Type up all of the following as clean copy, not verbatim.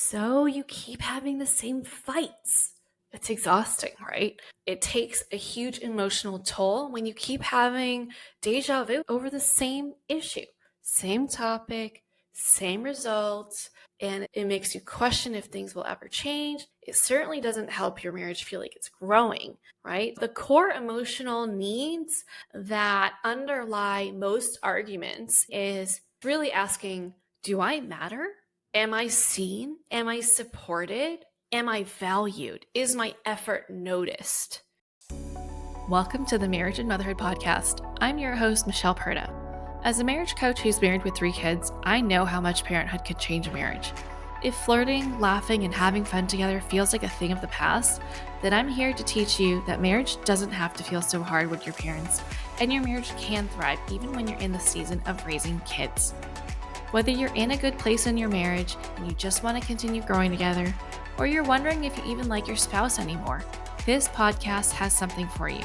So you keep having the same fights. It's exhausting, right? It takes a huge emotional toll when you keep having déjà vu over the same issue, same topic, same results, and it makes you question if things will ever change. It certainly doesn't help your marriage feel like it's growing, right? The core emotional needs that underlie most arguments is really asking, do I matter? Am I seen? Am I supported? Am I valued? Is my effort noticed? Welcome to the Marriage and Motherhood Podcast. I'm your host, Michelle Perda. As a marriage coach who's married with 3 kids, I know how much parenthood could change a marriage. If flirting, laughing, and having fun together feels like a thing of the past, then I'm here to teach you that marriage doesn't have to feel so hard with your parents, and your marriage can thrive even when you're in the season of raising kids. Whether you're in a good place in your marriage and you just want to continue growing together, or you're wondering if you even like your spouse anymore, this podcast has something for you.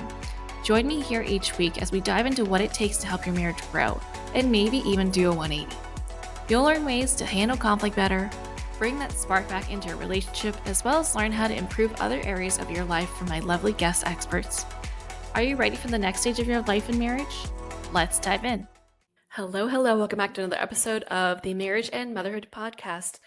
Join me here each week as we dive into what it takes to help your marriage grow, and maybe even do a 180. You'll learn ways to handle conflict better, bring that spark back into your relationship, as well as learn how to improve other areas of your life from my lovely guest experts. Are you ready for the next stage of your life and marriage? Let's dive in. Hello. Welcome back to another episode of the Marriage and Motherhood Podcast.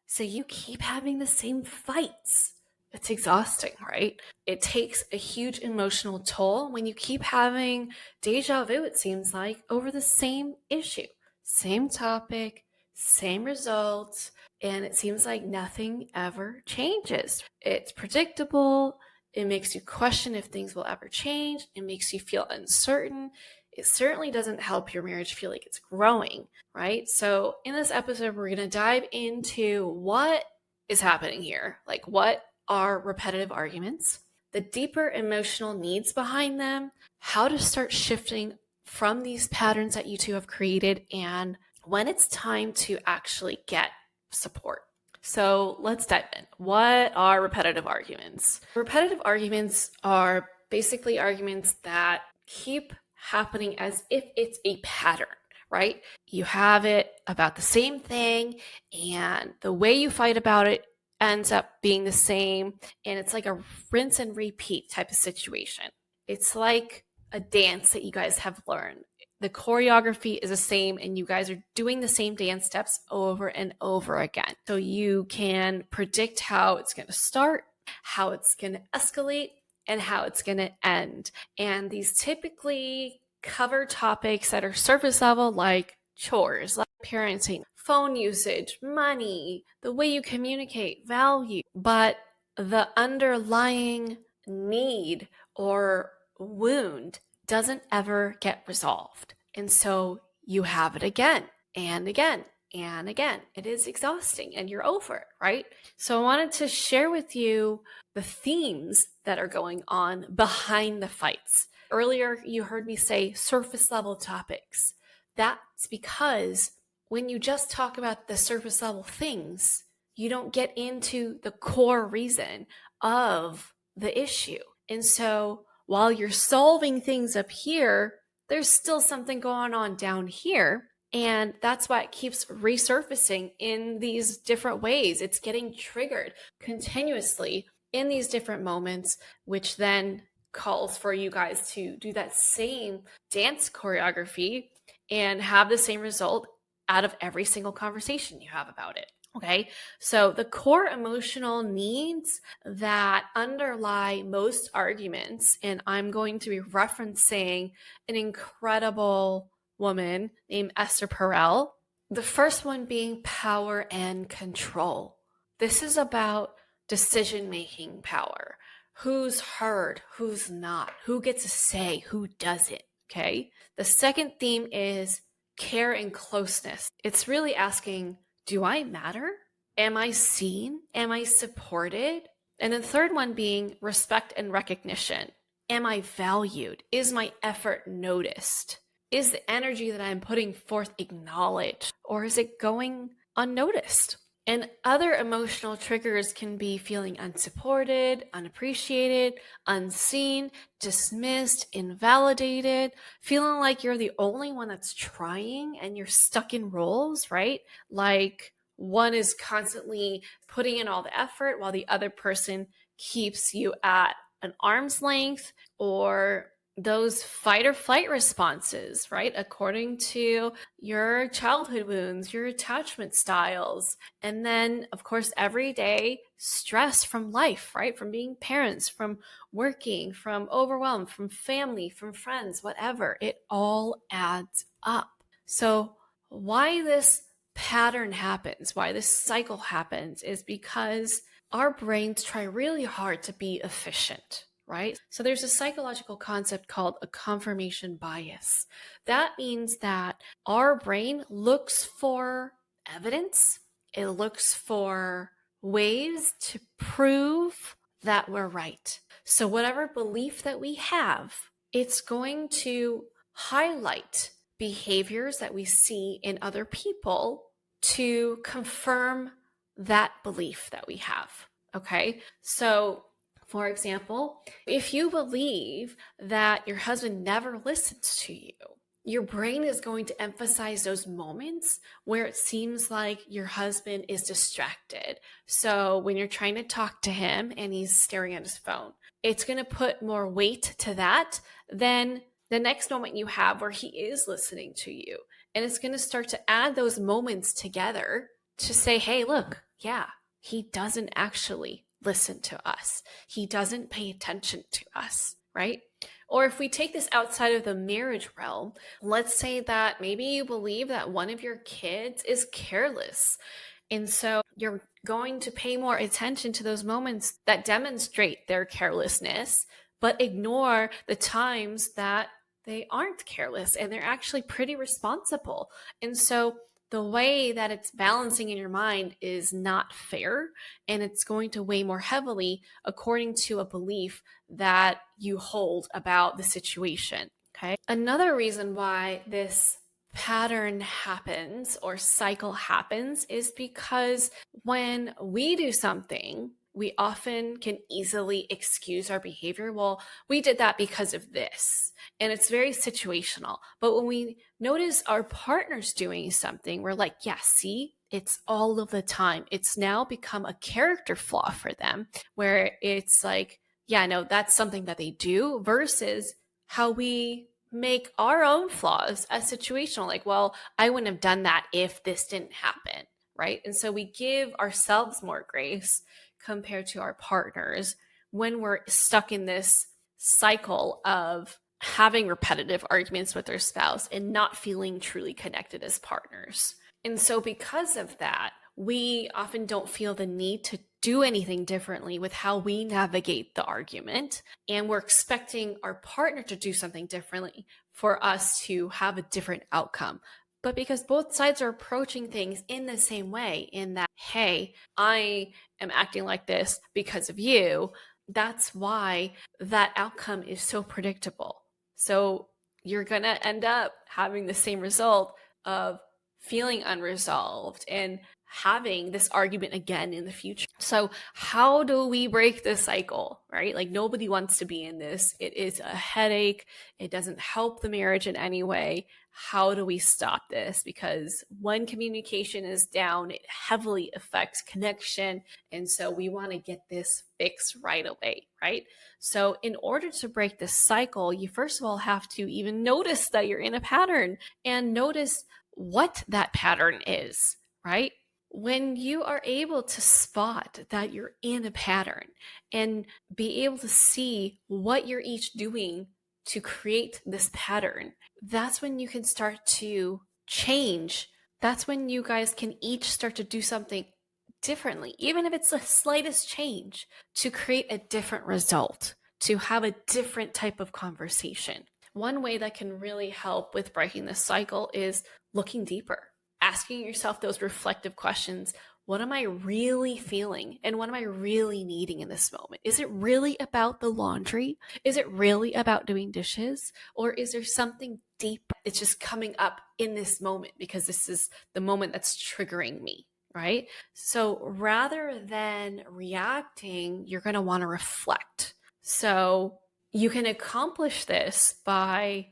So you keep having the same fights. It's exhausting, right? It takes a huge emotional toll when you keep having déjà vu, it seems like, over the same issue, same topic, same results, and it seems like nothing ever changes. It's predictable. It makes you question if things will ever change. It makes you feel uncertain. It certainly doesn't help your marriage feel like it's growing, right? So in this episode, we're going to dive into what is happening here. Like, what are repetitive arguments, the deeper emotional needs behind them, how to start shifting from these patterns that you two have created, and when it's time to actually get support. So let's dive in. What are repetitive arguments? Repetitive arguments are basically arguments that keep happening as if it's a pattern, right? You have it about the same thing, and the way you fight about it ends up being the same, and it's like a rinse and repeat type of situation. It's like a dance that you guys have learned. The choreography is the same, and you guys are doing the same dance steps over and over again. So you can predict how it's going to start, how it's going to escalate, and how it's going to end. And these typically cover topics that are surface level, like chores, like parenting, phone usage, money, the way you communicate, value. But the underlying need or wound doesn't ever get resolved. And so you have it again and again and again. It is exhausting and you're over it, right? So I wanted to share with you the themes that are going on behind the fights. Earlier, you heard me say surface level topics. That's because when you just talk about the surface level things, you don't get into the core reason of the issue. And so while you're solving things up here, there's still something going on down here. And that's why it keeps resurfacing in these different ways. It's getting triggered continuously in these different moments, which then calls for you guys to do that same dance choreography and have the same result out of every single conversation you have about it. Okay, so the core emotional needs that underlie most arguments, and I'm going to be referencing an incredible woman named Esther Perel. The first one being power and control. This is about decision-making power. Who's heard, who's not, who gets a say, who doesn't, okay? The second theme is care and closeness. It's really asking, do I matter? Am I seen? Am I supported? And the third one being respect and recognition. Am I valued? Is my effort noticed? Is the energy that I'm putting forth acknowledged? Or is it going unnoticed? And other emotional triggers can be feeling unsupported, unappreciated, unseen, dismissed, invalidated, feeling like you're the only one that's trying and you're stuck in roles, right? Like one is constantly putting in all the effort while the other person keeps you at an arm's length, or those fight or flight responses, right? According to your childhood wounds, your attachment styles. And then, of course, everyday stress from life, right? From being parents, from working, from overwhelmed, from family, from friends, whatever. It all adds up. So, why this pattern happens, why this cycle happens, is because our brains try really hard to be efficient, right? So there's a psychological concept called a confirmation bias. That means that our brain looks for evidence, it looks for ways to prove that we're right. So whatever belief that we have, it's going to highlight behaviors that we see in other people to confirm that belief that we have. Okay. So, for example, if you believe that your husband never listens to you, your brain is going to emphasize those moments where it seems like your husband is distracted. So when you're trying to talk to him and he's staring at his phone, it's going to put more weight to that than the next moment you have where he is listening to you. And it's going to start to add those moments together to say, hey, look, yeah, he doesn't actually listen to us. He doesn't pay attention to us, right? Or if we take this outside of the marriage realm, let's say that maybe you believe that one of your kids is careless. And so you're going to pay more attention to those moments that demonstrate their carelessness, but ignore the times that they aren't careless and they're actually pretty responsible. And so the way that it's balancing in your mind is not fair, and it's going to weigh more heavily according to a belief that you hold about the situation. Okay. Another reason why this pattern happens or cycle happens is because when we do something, we often can easily excuse our behavior. Well, we did that because of this. And it's very situational. But when we notice our partner's doing something, we're like, yeah, see, it's all of the time. It's now become a character flaw for them where it's like, yeah, no, that's something that they do, versus how we make our own flaws as situational. Like, well, I wouldn't have done that if this didn't happen, right? And so we give ourselves more grace compared to our partners when we're stuck in this cycle of having repetitive arguments with their spouse and not feeling truly connected as partners. And so because of that, we often don't feel the need to do anything differently with how we navigate the argument. And we're expecting our partner to do something differently for us to have a different outcome. But because both sides are approaching things in the same way, in that, hey, I am acting like this because of you, that's why that outcome is so predictable. So you're going to end up having the same result of feeling unresolved and having this argument again in the future. So how do we break this cycle, right? Like, nobody wants to be in this. It is a headache. It doesn't help the marriage in any way. How do we stop this? Because when communication is down, it heavily affects connection. And so we want to get this fixed right away, right? So in order to break this cycle, you first of all have to even notice that you're in a pattern and notice what that pattern is, right? When you are able to spot that you're in a pattern and be able to see what you're each doing to create this pattern, that's when you can start to change. That's when you guys can each start to do something differently, even if it's the slightest change, to create a different result, to have a different type of conversation. One way that can really help with breaking this cycle is looking deeper, asking yourself those reflective questions. What am I really feeling? And what am I really needing in this moment? Is it really about the laundry? Is it really about doing dishes? Or is there something deeper that's just coming up in this moment because this is the moment that's triggering me, right? So rather than reacting, you're going to want to reflect. So you can accomplish this by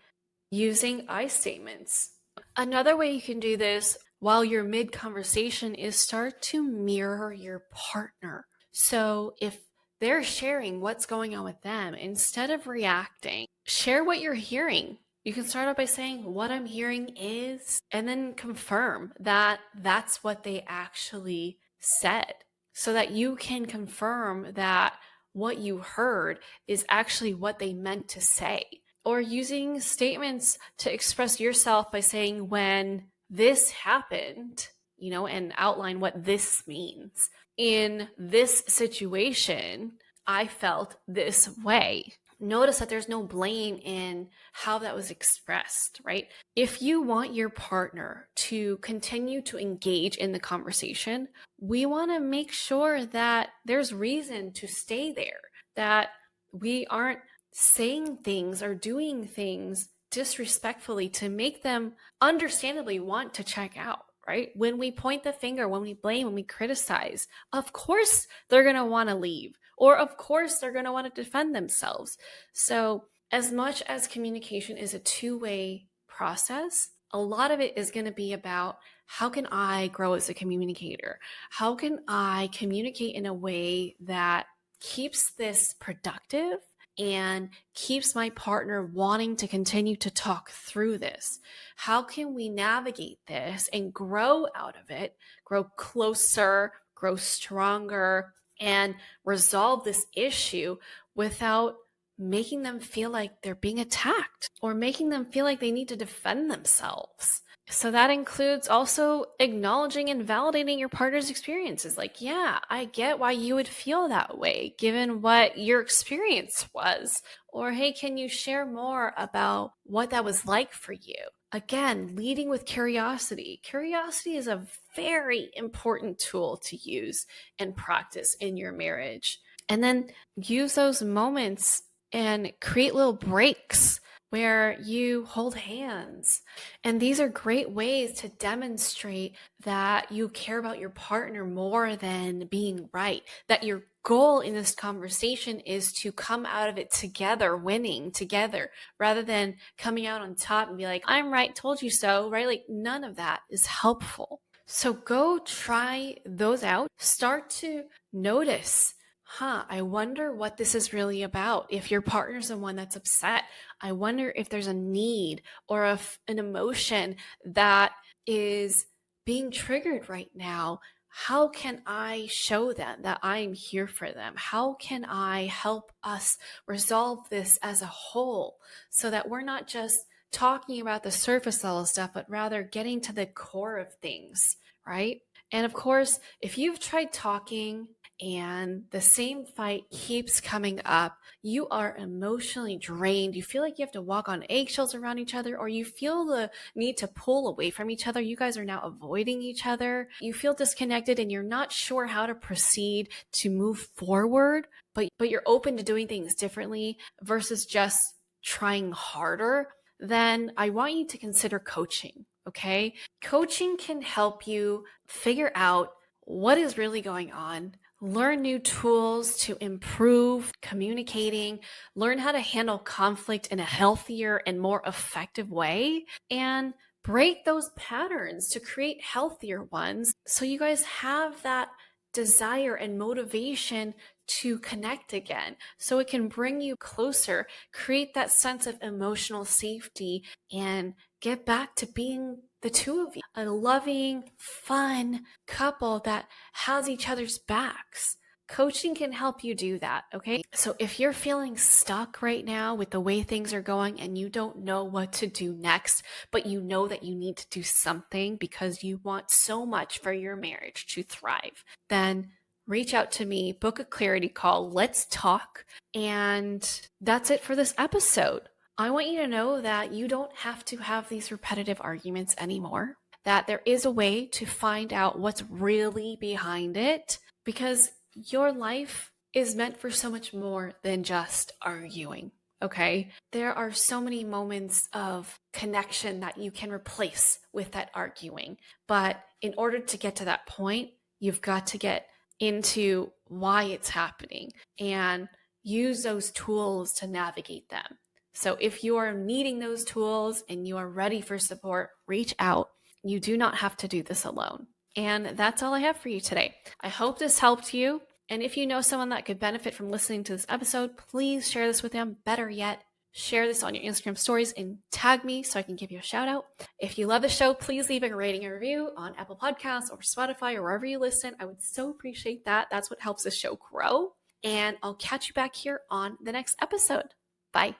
using I statements. Another way you can do this while you're mid conversation is start to mirror your partner. So if they're sharing what's going on with them, instead of reacting, share what you're hearing. You can start out by saying, what I'm hearing is, and then confirm that that's what they actually said, so that you can confirm that what you heard is actually what they meant to say. Or using statements to express yourself by saying, when this happened, and outline what this means. In this situation, I felt this way. Notice that there's no blame in how that was expressed, right? If you want your partner to continue to engage in the conversation, we want to make sure that there's reason to stay there, that we aren't saying things or doing things disrespectfully to make them understandably want to check out, right? When we point the finger, when we blame, when we criticize, of course they're going to want to leave, or of course they're going to want to defend themselves. So, as much as communication is a two-way process, a lot of it is going to be about, how can I grow as a communicator? How can I communicate in a way that keeps this productive and keeps my partner wanting to continue to talk through this? How can we navigate this and grow out of it, grow closer, grow stronger, and resolve this issue without making them feel like they're being attacked or making them feel like they need to defend themselves? So that includes also acknowledging and validating your partner's experiences. Like, yeah, I get why you would feel that way given what your experience was. Or, hey, can you share more about what that was like for you? Again, leading with curiosity. Curiosity is a very important tool to use and practice in your marriage. And then use those moments and create little breaks where you hold hands. And these are great ways to demonstrate that you care about your partner more than being right, that your goal in this conversation is to come out of it together, winning together, rather than coming out on top and be like, I'm right, told you so, right? Like, none of that is helpful. So go try those out. Start to notice, I wonder what this is really about. If your partner's the one that's upset, I wonder if there's a need or an emotion that is being triggered right now. How can I show them that I'm here for them? How can I help us resolve this as a whole, so that we're not just talking about the surface level stuff, but rather getting to the core of things, right? And of course, if you've tried talking and the same fight keeps coming up, you are emotionally drained. You feel like you have to walk on eggshells around each other, or you feel the need to pull away from each other. You guys are now avoiding each other. You feel disconnected and you're not sure how to proceed to move forward, but you're open to doing things differently versus just trying harder. Then I want you to consider coaching. Okay. Coaching can help you figure out what is really going on, learn new tools to improve communicating, learn how to handle conflict in a healthier and more effective way, and break those patterns to create healthier ones, so you guys have that desire and motivation to connect again, so it can bring you closer, create that sense of emotional safety, and get back to being the two of you, a loving, fun couple that has each other's backs. Coaching can help you do that, okay? So if you're feeling stuck right now with the way things are going and you don't know what to do next, but you know that you need to do something because you want so much for your marriage to thrive, then reach out to me, book a clarity call, let's talk. And that's it for this episode. I want you to know that you don't have to have these repetitive arguments anymore, that there is a way to find out what's really behind it, because your life is meant for so much more than just arguing. Okay. There are so many moments of connection that you can replace with that arguing. But in order to get to that point, you've got to get into why it's happening and use those tools to navigate them. So if you are needing those tools and you are ready for support, reach out. You do not have to do this alone. And that's all I have for you today. I hope this helped you. And if you know someone that could benefit from listening to this episode, please share this with them. Better yet, share this on your Instagram stories and tag me so I can give you a shout out. If you love the show, please leave a rating and review on Apple Podcasts or Spotify or wherever you listen. I would so appreciate that. That's what helps the show grow. And I'll catch you back here on the next episode. Bye.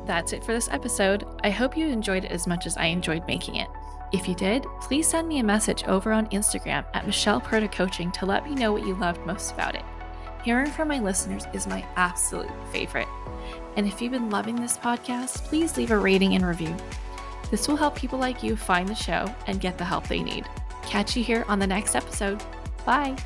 That's it for this episode. I hope you enjoyed it as much as I enjoyed making it. If you did, please send me a message over on Instagram at Michelle Perta Coaching to let me know what you loved most about it. Hearing from my listeners is my absolute favorite. And if you've been loving this podcast, please leave a rating and review. This will help people like you find the show and get the help they need. Catch you here on the next episode. Bye.